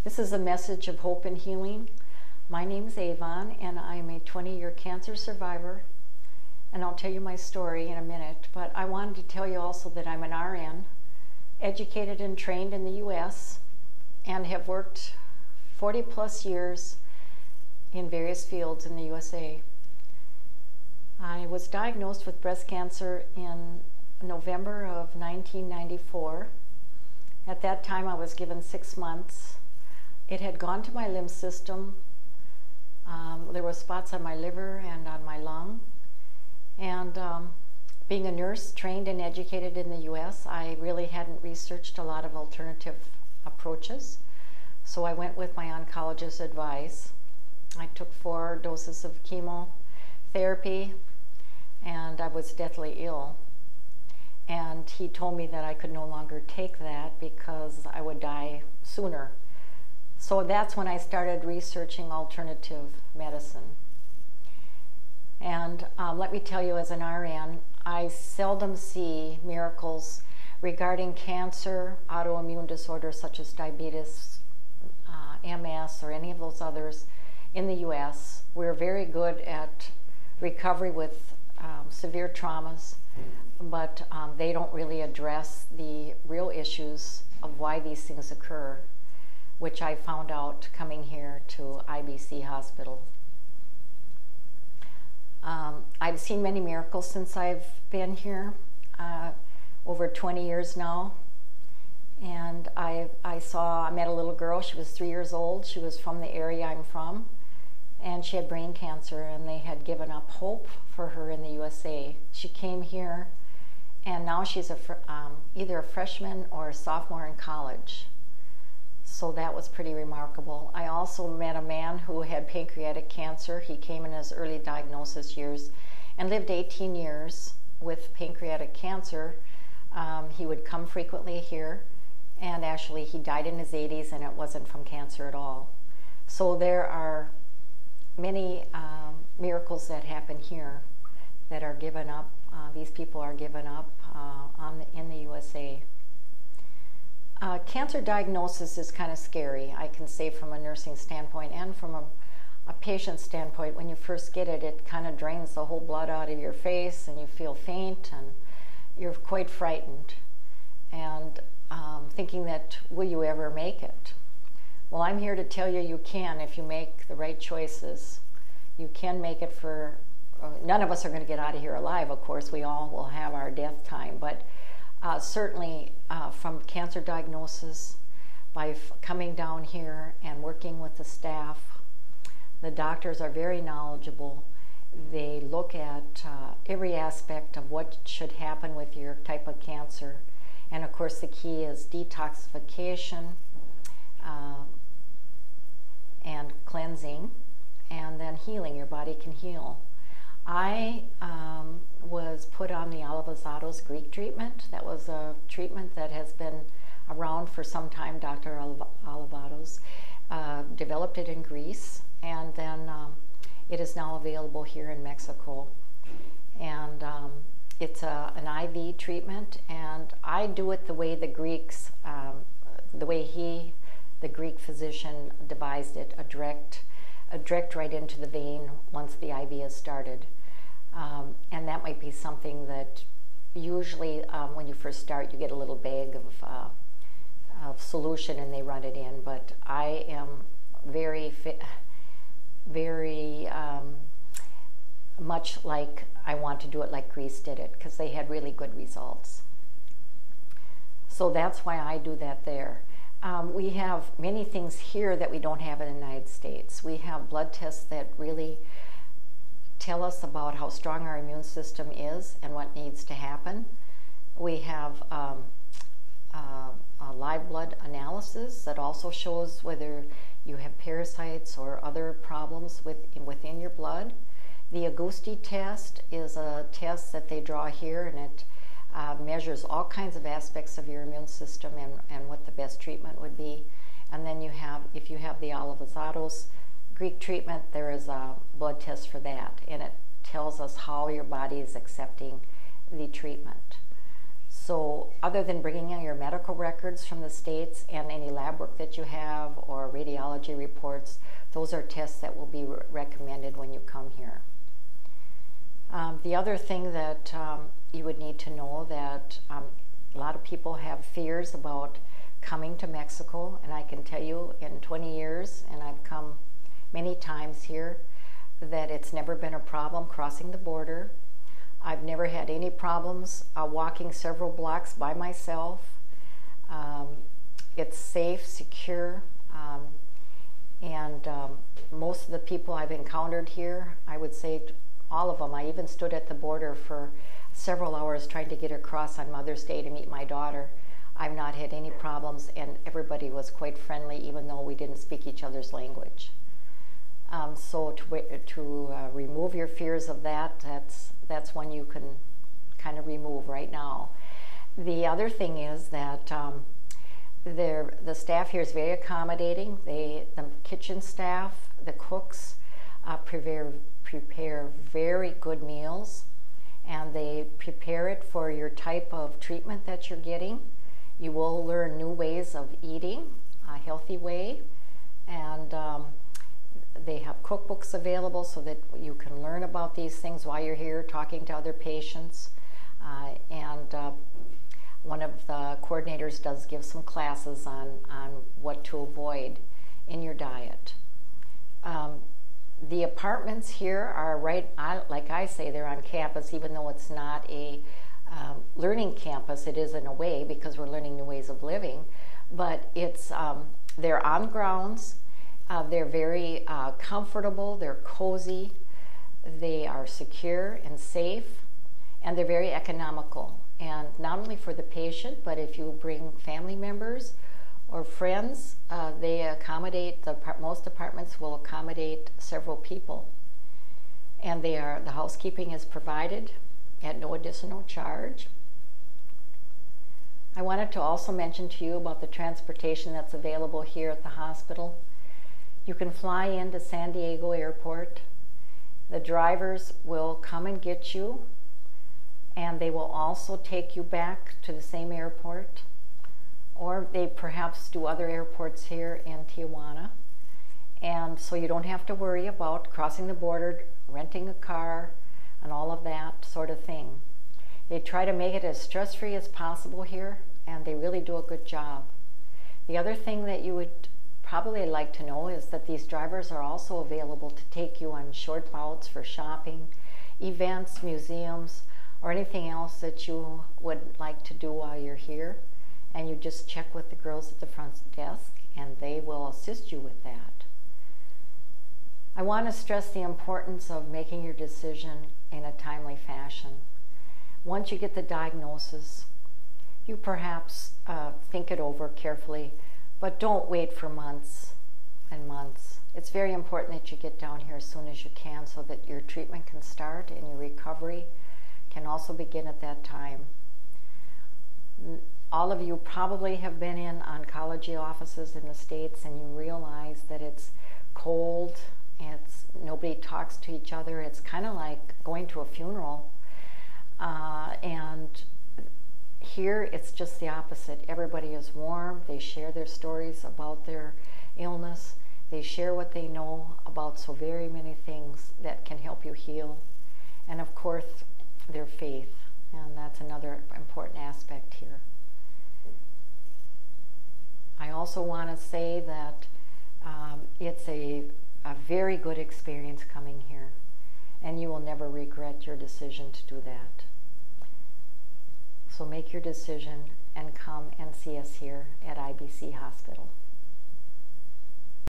This is a message of hope and healing. My name is Avon, and I'm a 20-year cancer survivor, and I'll tell you my story in a minute, but I wanted to tell you also that I'm an RN, educated and trained in the U.S., and have worked 40 plus years in various fields in the USA. I was diagnosed with breast cancer in November of 1994. At that time I was given 6 months. It had gone to my lymph system. There were spots on my liver and on my lung. And being a nurse trained and educated in the US, I really hadn't researched a lot of alternative approaches. So I went with my oncologist's advice. I took 4 doses of chemotherapy and I was deathly ill. And he told me that I could no longer take that because I would die sooner. So that's when I started researching alternative medicine. And let me tell you, as an RN, I seldom see miracles regarding cancer, autoimmune disorders such as diabetes, MS, or any of those others in the US. We're very good at recovery with severe traumas, but they don't really address the real issues of why these things occur, which I found out coming here to IBC Hospital. I've seen many miracles since I've been here, over 20 years now. And I met a little girl. She was 3 years old. She was from the area I'm from, and she had brain cancer, and they had given up hope for her in the USA. She came here, and now she's either a freshman or a sophomore in college. So that was pretty remarkable. I also met a man who had pancreatic cancer. He came in his early diagnosis years and lived 18 years with pancreatic cancer. He would come frequently here, and actually he died in his 80s, and it wasn't from cancer at all. So there are many miracles that happen here that are given up. These people are given up in the USA. Cancer diagnosis is kind of scary, I can say, from a nursing standpoint and from a patient standpoint. When you first get it, it kind of drains the whole blood out of your face, and you feel faint, and you're quite frightened, and thinking that, will you ever make it? Well, I'm here to tell you, you can if you make the right choices. You can make it for, none of us are going to get out of here alive, of course. We all will have our death time, but certainly from cancer diagnosis, by coming down here and working with the staff, the doctors are very knowledgeable. They look at every aspect of what should happen with your type of cancer. And of course the key is detoxification and cleansing, and then healing. Your body can heal. I was put on the Alivazatos Greek treatment. That was a treatment that has been around for some time. Dr. Alivazatos developed it in Greece, and then it is now available here in Mexico. And it's an IV treatment, and I do it the way the Greeks, the Greek physician devised it, a direct right into the vein once the IV is started. And that might be something that usually when you first start, you get a little bag of solution and they run it in, but I am very much like I want to do it like Greece did it, because they had really good results. So that's why I do that there. We have many things here that we don't have in the United States. We have blood tests that really tell us about how strong our immune system is and what needs to happen. We have a live blood analysis that also shows whether you have parasites or other problems within your blood. The Augusti test is a test that they draw here, and it measures all kinds of aspects of your immune system and what the best treatment would be. And then you have, if you have the Alivazatos Greek treatment, there is a blood test for that, and it tells us how your body is accepting the treatment. So other than bringing in your medical records from the States and any lab work that you have or radiology reports, those are tests that will be recommended when you come here. The other thing that you would need to know that a lot of people have fears about coming to Mexico, and I can tell you in 20 years, and I've come many times here, that it's never been a problem crossing the border. I've never had any problems walking several blocks by myself. It's safe, secure, and most of the people I've encountered here, I would say all of them. I even stood at the border for several hours trying to get across on Mother's Day to meet my daughter. I've not had any problems, and everybody was quite friendly, even though we didn't speak each other's language. So to remove your fears of that, that's one you can kind of remove right now. The other thing is that the staff here is very accommodating. The kitchen staff, the cooks, prepare very good meals, and they prepare it for your type of treatment that you're getting. You will learn new ways of eating, a healthy way, and they have cookbooks available so that you can learn about these things while you're here talking to other patients. One of the coordinators does give some classes on what to avoid in your diet. The apartments here are like I say, they're on campus, even though it's not a learning campus. It is in a way because we're learning new ways of living, but they're on grounds. They're very comfortable, they're cozy, they are secure and safe, and they're very economical. And not only for the patient, but if you bring family members or friends, they accommodate, most apartments will accommodate several people. And the housekeeping is provided at no additional charge. I wanted to also mention to you about the transportation that's available here at the hospital. You can fly into San Diego Airport. The drivers will come and get you, and they will also take you back to the same airport, or they perhaps do other airports here in Tijuana. And so you don't have to worry about crossing the border, renting a car, and all of that sort of thing. They try to make it as stress-free as possible here, and they really do a good job. The other thing that you would probably like to know is that these drivers are also available to take you on short routes for shopping, events, museums, or anything else that you would like to do while you're here. And you just check with the girls at the front desk, and they will assist you with that. I want to stress the importance of making your decision in a timely fashion. Once you get the diagnosis, you perhaps think it over carefully, but don't wait for months and months. It's very important that you get down here as soon as you can so that your treatment can start and your recovery can also begin at that time. All of you probably have been in oncology offices in the States, and you realize that it's cold, nobody talks to each other. It's kind of like going to a funeral. And here it's just the opposite. Everybody is warm. They share their stories about their illness. They share what they know about so very many things that can help you heal. And of course, their faith. And that's another important aspect here. I also want to say that it's a very good experience coming here, and you will never regret your decision to do that. So make your decision and come and see us here at IBC Hospital.